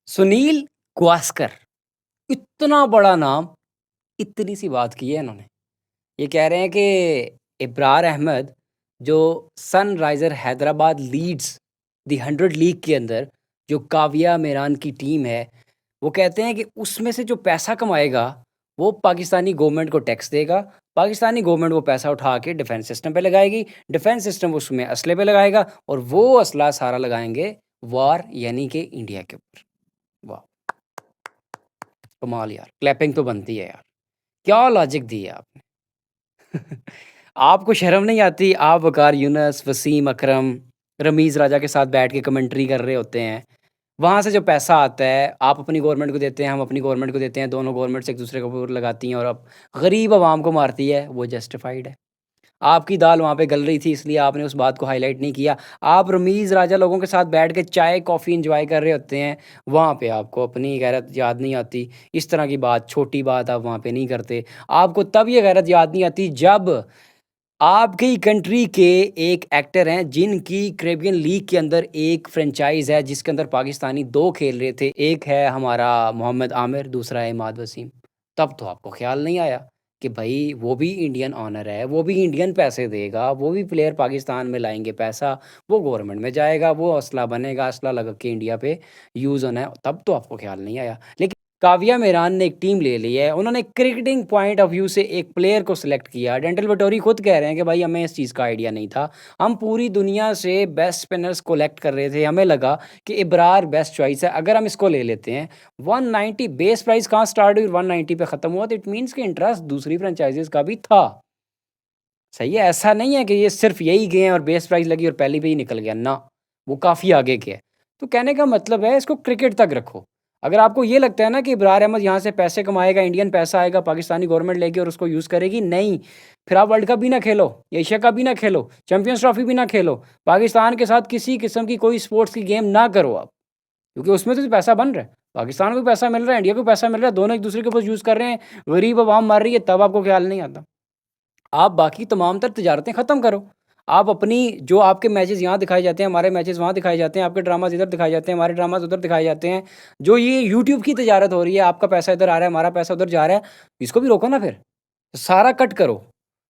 सुनील गावस्कर, इतना बड़ा नाम, इतनी सी बात की है इन्होंने। ये कह रहे हैं कि इब्रार अहमद जो Sunriser Hyderabad leads the 100 league के अंदर जो काविया मेरान की टीम है, वो कहते हैं कि उसमें से जो पैसा कमाएगा, वो पाकिस्तानी गवर्नमेंट को टैक्स देगा। पाकिस्तानी गवर्नमेंट वो पैसा उठा के डिफेंस सिस्टम पे लगाएगी, डिफेंस सिस्टम उसमें असले पे लगाएगा और वो असला सारा लगाएँगे वॉर यानी कि इंडिया के ऊपर। वाह! कमाल यार, क्लैपिंग तो बनती है यार। क्या लॉजिक दी है आपने। आपको शर्म नहीं आती? आप वक़ार यूनुस, वसीम अकरम, रमीज़ राजा के साथ बैठ के कमेंट्री कर रहे होते हैं। वहाँ से जो पैसा आता है, आप अपनी गवर्नमेंट को देते हैं, हम अपनी गवर्नमेंट को देते हैं, दोनों गवर्नमेंट्स एक-दूसरे के ऊपर लगाती हैं और अब गरीब अवाम को मारती है, वो जस्टिफाइड है। आपकी दाल वहाँ पे गल रही थी इसलिए आपने उस बात को हाइलाइट नहीं किया। आप रमीज़ राजा लोगों के साथ बैठ के चाय, कॉफ़ी एन्जॉय कर रहे होते हैं, वहाँ पे आपको अपनी गैरत याद नहीं आती। इस तरह की बात, छोटी बात आप वहाँ पे नहीं करते। आपको तब ये गैरत याद नहीं आती जब आपकी ही कंट्री के एक एक्टर हैं जिनकी कैरेबियन लीग के अंदर एक फ्रेंचाइज़ है जिसके अंदर पाकिस्तानी 2 खेल रहे थे। एक है हमारा मोहम्मद आमिर, दूसरा है इमाद वसीम। तब तो आपको ख़्याल नहीं आया कि भई वो भी इंडियन ओनर है, वो भी इंडियन पैसे देगा, वो भी प्लेयर पाकिस्तान में लाएँगे पैसा, वो गवर्नमेंट में जाएगा, वो असला बनेगा, असला लगा के इंडिया पे यूज़ होना है। तब तो आपको ख़्याल नहीं आया। लेकिन काविया मेहरान ने एक टीम ले ली है। उन्होंने क्रिकेटिंग पॉइंट ऑफ व्यू से एक प्लेयर को सिलेक्ट किया। डेंटल वेटोरी खुद कह रहे हैं कि भाई हमें इस चीज़ का आइडिया नहीं था। हम पूरी दुनिया से बेस्ट स्पिनर्स कलेक्ट कर रहे थे। हमें लगा कि इब्रार बेस्ट चॉइस है। अगर हम इसको ले लेते हैं 190 बेस प्राइस कहाँ स्टार्ट हुई 190 पे ख़त्म हुआ तो इट मीन्स कि इंटरेस्ट दूसरी फ्रेंचाइज़ीज़ का भी था। सही है, ऐसा नहीं है कि ये सिर्फ़ यही गए हैं और बेस प्राइस लगी और पहले पे ही निकल गया, ना, वो काफ़ी आगे के है। तो कहने का मतलब है इसको क्रिकेट तक रखो। अगर आपको ये लगता है ना कि इब्रार अहमद यहाँ से पैसे कमाएगा, इंडियन पैसा आएगा, पाकिस्तानी गवर्नमेंट लेके और उसको यूज़ करेगी, नहीं। फिर आप वर्ल्ड कप भी ना खेलो, एशिया कप भी ना खेलो, चैंपियंस ट्रॉफी भी ना खेलो, पाकिस्तान के साथ किसी किस्म की कोई स्पोर्ट्स की गेम ना करो आप, क्योंकि उसमें तो पैसा बन रहा है। पाकिस्तान को भी पैसा मिल रहा है, इंडिया को भी पैसा मिल रहा है, दोनों एक-दूसरे के ऊपर यूज़ कर रहे हैं, गरीब अवाम मर रही है, तब आपको ख़्याल नहीं आता। आप बाकी तमाम तर तजारतें ख़त्म करो। आप अपनी जो आपके मैचेज़ यहाँ दिखाए जाते हैं, हमारे मैचेज़ वहाँ दिखाए जाते हैं, आपके ड्रामाज़ इधर दिखाए जाते हैं, हमारे ड्रामाज़ उधर दिखाए जाते हैं। जो ये यूट्यूब की तजारत हो रही है, आपका पैसा इधर आ रहा है, हमारा पैसा उधर जा रहा है, इसको भी रोको ना फिर। सारा कट करो।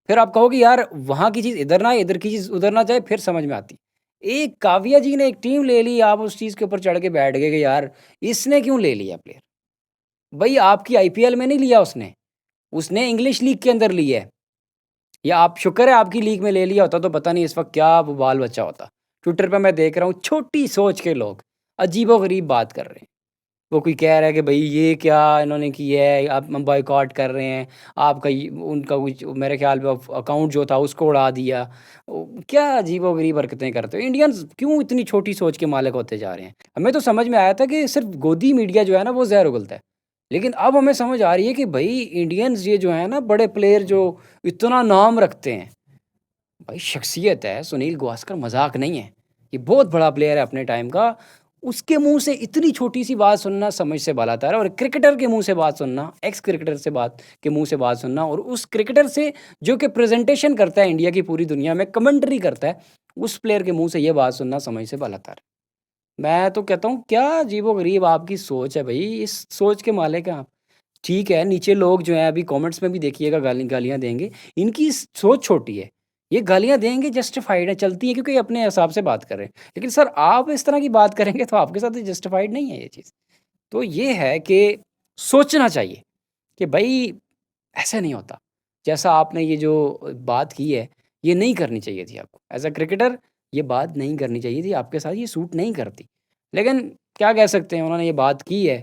फिर आप कहो कि यार वहाँ की चीज़ इधर ना आए, इधर की चीज़ उधर ना जाए, फिर समझ में आती। एक काव्या जी ने एक टीम ले ली, आप उस चीज़ के ऊपर चढ़ के बैठ गए कि यार इसने क्यों ले लिया प्लेयर? भई आपकी आईपीएल में नहीं लिया उसने, उसने इंग्लिश लीग के अंदर लिया है। या आप शुक्र है आपकी लीग में ले लिया होता तो पता नहीं इस वक़्त क्या वो बाल-बच्चा होता। ट्विटर पे मैं देख रहा हूँ छोटी सोच के लोग अजीबो-गरीब बात कर रहे हैं। वो कोई कह रहा है कि भई ये क्या इन्होंने किया है, आप हम बॉयकॉट कर रहे हैं, आपका ये उनका कुछ मेरे ख़्याल में अकाउंट जो था उसको उड़ा दिया। क्या अजीबो-गरीब हरकतें करते हो? इंडियंस क्यों इतनी छोटी सोच के मालिक होते जा रहे हैं? हमें तो समझ में आया था कि सिर्फ़ गोदी मीडिया जो है ना वो ज़हर उगलता है। लेकिन अब हमें समझ आ रही है कि भई इंडियंस ये जो है ना बड़े प्लेयर जो इतना नाम रखते हैं, भाई शख्सियत है, सुनील गावस्कर मज़ाक नहीं है। ये बहुत बड़ा प्लेयर है अपने टाइम का। उसके मुँह से इतनी छोटी-सी बात सुनना समझ से बालातर है और क्रिकेटर के मुँह से बात सुनना, एक्स क्रिकेटर से बात के मुँह से बात सुनना और उस क्रिकेटर से जो कि प्रेज़ेंटेशन करता है इंडिया की पूरी दुनिया में, कमेंट्री करता है, उस प्लेयर के मुँह से ये बात सुनना समझ से बालातर है। मैं तो कहता हूँ क्या अजीबो-गरीब आपकी सोच है भई, इस सोच के मालिक हैं आप। ठीक है, नीचे लोग जो हैं अभी कमेंट्स में भी देखिएगा गालियाँ देंगे, इनकी सोच छोटी है। ये गालियाँ देंगे जस्टिफाइड है, चलती हैं क्योंकि अपने हिसाब से बात कर रहे हैं। लेकिन सर आप इस तरह की बात करेंगे तो आपके साथ ये जस्टिफाइड नहीं है ये चीज़। तो ये है कि सोचना चाहिए कि भई ऐसे नहीं होता। जैसा आपने ये जो बात की है, ये नहीं करनी चाहिए थी आपको। एज़ अ क्रिकेटर ये बात नहीं करनी चाहिए थी, आपके साथ ये सूट नहीं करती। लेकिन क्या कह सकते हैं, उन्होंने ये बात की है,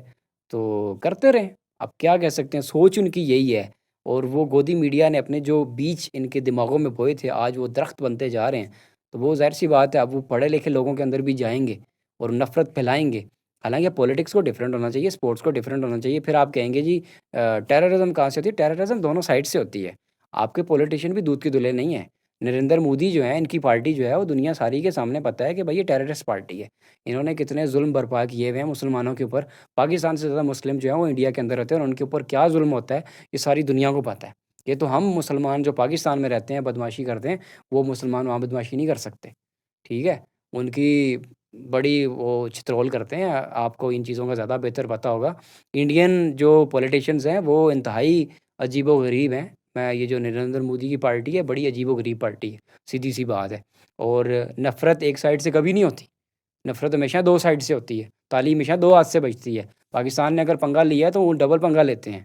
तो करते रहें। अब क्या कह सकते हैं, सोच उनकी यही है और वो गोदी मीडिया ने अपने जो बीज इनके दिमागों में बोए थे, आज वो दरख्त बनते जा रहे हैं। तो वो ज़ाहिर-सी बात है, अब वो पढ़े-लिखे लोगों के अंदर भी जाएँगे और नफ़रत फैलाएँगे। हालाँकि पॉलिटिक्स को डिफरेंट होना चाहिए, स्पोर्ट्स को डिफरेंट होना चाहिए। फिर आप कहेंगे जी टेररिज़्म कहाँ से होती है? टेररिज़्म दोनों साइड से होती है। आपके पॉलिटिशियन भी दूध के धुले नहीं हैं। नरेंद्र मोदी जो हैं, इनकी पार्टी जो है, वो दुनिया सारी के सामने पता है कि भई ये टेररिस्ट पार्टी है। इन्होंने कितने ज़ुल्म बर्पा किए हुए हैं मुसलमानों के ऊपर। पाकिस्तान से ज़्यादा मुस्लिम जो हैं, वो इंडिया के अंदर रहते हैं और उनके ऊपर क्या ज़ुल्म होता है, ये सारी दुनिया को पता है। ये तो हम मुसलमान जो पाकिस्तान में रहते हैं, बदमाशी करते हैं, वो मुसलमान वहाँ बदमाशी नहीं कर सकते। ठीक है? उनकी बड़ी वो चित्रोल करते हैं, आपको इन चीज़ों का ज़्यादा बेहतर पता होगा। इंडियन जो पॉलिटिशियंस हैं वो इंतहाई अजीबो-गरीब हैं। ये जो नरेंद्र मोदी की पार्टी है बड़ी अजीबो-गरीब पार्टी है, सीधी-सी बात है। और नफ़रत एक साइड से कभी नहीं होती, नफ़रत हमेशा 2 साइड से होती है, ताली हमेशा 2 हाथ से बजती है। पाकिस्तान ने अगर पंगा लिया है तो वो डबल पंगा लेते हैं,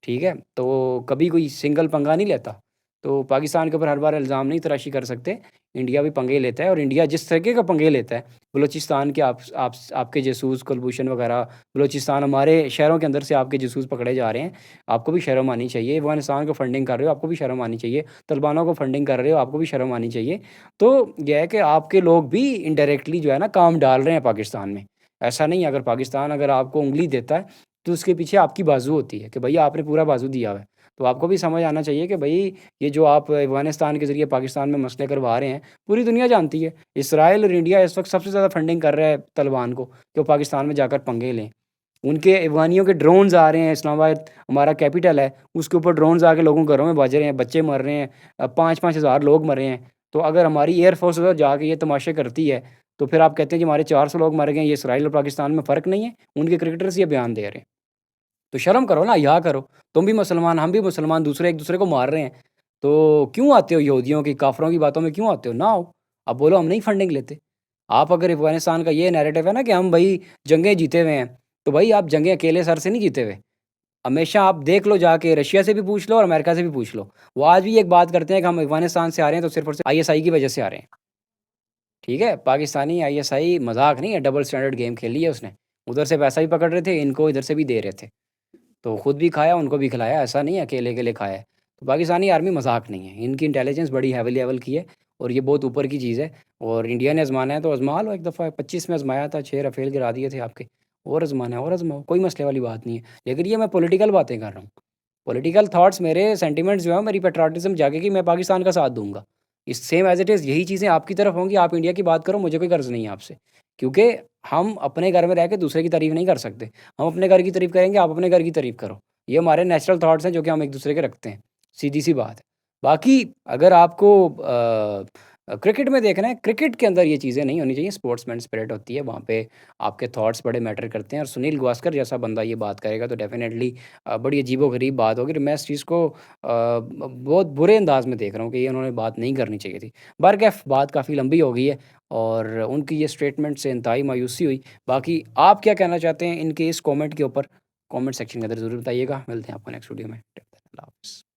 ठीक है? तो कभी कोई सिंगल पंगा नहीं लेता। तो पाकिस्तान के ऊपर हर बार इल्ज़ाम नहीं तराशी कर सकते। इंडिया भी पंगे लेता है, और इंडिया जिस तरीके का पंगे लेता है, बलूचिस्तान के आपके जासूस कुलभूषण वगैरह, बलूचिस्तान हमारे शहरों के अंदर से आपके जासूस पकड़े जा रहे हैं। आपको भी शर्म आनी चाहिए। अफ़गानिस्तान को फंडिंग कर रहे हो, आपको भी शर्म आनी चाहिए। तालिबानों को फंडिंग कर रहे हो, आपको भी शर्म आनी चाहिए। तो यह है कि आपके लोग भी इनडायरेक्टली जो है ना काम डाल रहे हैं पाकिस्तान में। ऐसा नहीं है, अगर पाकिस्तान अगर आपको उँगली देता है तो उसके पीछे आपकी बाज़ू होती है कि भैया आपने पूरा बाज़ू दिया हुआ है। तो आपको भी समझ आना चाहिए कि भई ये जो आप अफ़गानिस्तान के ज़रिए पाकिस्तान में मसले करवा रहे हैं, पूरी दुनिया जानती है। इज़राइल और इंडिया इस वक़्त सबसे ज़्यादा फंडिंग कर रहा है तालिबान को कि वो पाकिस्तान में जाकर पंगे लें। उनके अफ़गानियों के ड्रोन्स आ रहे हैं, इस्लामाबाद हमारा कैपिटल है, उसके ऊपर ड्रोन्स आके लोगों के घरों में बज रहे हैं, बच्चे मर रहे हैं, 5-5 हज़ार लोग मरे हैं। तो अगर हमारी एयर फ़ोर्स उधर जाके ये तमाशे करती है, तो फिर आप कहते हैं जी हमारे 400 लोग मर गए, ये इज़राइल और पाकिस्तान में फ़र्क नहीं है? उनके क्रिकेटर्स ये बयान दे रहे हैं। तो शर्म करो ना, हया करो। तुम भी मुसलमान, हम भी मुसलमान, दूसरे एक-दूसरे को मार रहे हैं। तो क्यों आते हो यहूदियों की, काफ़िरों की बातों में क्यों आते हो? ना आओ। आप बोलो हम नहीं फंडिंग लेते। आप अगर अफ़गानिस्तान का ये नैरेटिव है ना कि हम भई जंगें जीते हुए हैं, तो भई आप जंगें अकेले सर से नहीं जीते हुए। हमेशा आप देख लो जाके, रशिया से भी पूछ लो और अमेरिका से भी पूछ लो। वो आज भी एक बात करते हैं कि हम अफ़गानिस्तान से आ रहे हैं तो सिर्फ़ और सिर्फ़ आईएसआई की वजह से आ रहे हैं। ठीक है? पाकिस्तानी आईएसआई मज़ाक नहीं है, डबल स्टैंडर्ड गेम खेली है उसने। उधर से पैसा भी पकड़ रहे थे, इनको इधर से भी दे रहे थे। तो खुद भी खाया, उनको भी खिलाया, ऐसा नहीं है अकेले-अकेले खाया है। तो पाकिस्तानी आर्मी मज़ाक नहीं है, इनकी इंटेलिजेंस बड़ी हाई लेवल की है और ये बहुत ऊपर की चीज़ है। और इंडिया ने आज़माना है तो आज़मा लो एक दफ़ा, 25 में आज़माया था, 6 राफ़ेल गिरा दिए थे आपके। और आज़माना है और आज़माओ, कोई मसले वाली बात नहीं है। लेकिन ये मैं पॉलिटिकल बातें कर रहा हूँ। पॉलिटिकल थॉट्स मेरे सेंटिमेंट्स जो हैं, मेरी पैट्रियोटिज़्म जागेगी, मैं पाकिस्तान का साथ दूँगा। इस सेम एज़ इट इज़ यही चीज़ें आपकी तरफ होंगी, आप इंडिया की बात करो, मुझे कोई गर्ज़ नहीं है आपसे। क्योंकि हम अपने घर में रह के दूसरे की तारीफ़ नहीं कर सकते। हम अपने घर की तारीफ़ करेंगे, आप अपने घर की तारीफ़ करो। ये हमारे नेचुरल थॉट्स हैं जो कि हम एक-दूसरे के रखते हैं, सीधी-सी बात है। बाकी अगर आपको क्रिकेट में देखना है, क्रिकेट के अंदर ये चीज़ें नहीं होनी चाहिए, स्पोर्ट्समैन स्पिरिट होती है, वहाँ पे आपके थॉट्स बड़े मैटर करते हैं और सुनील गावस्कर जैसा बंदा ये बात करेगा तो डेफ़िनेटली बड़ी अजीबो-गरीब बात होगी। मैं इस चीज़ को बहुत बुरे अंदाज़ में देख रहा हूँ कि ये उन्होंने बात नहीं करनी चाहिए थी। बहरकैफ़ बात काफ़ी लंबी हो गई है और उनकी ये स्टेटमेंट से इंतहाई मायूसी हुई। बाकी आप क्या कहना चाहते हैं इनके इस कमेंट के ऊपर? कमेंट सेक्शन के अंदर ज़रूर बताइएगा। मिलते हैं आपको नेक्स्ट वीडियो में। टिल देन अल्लाह हाफ़िज़।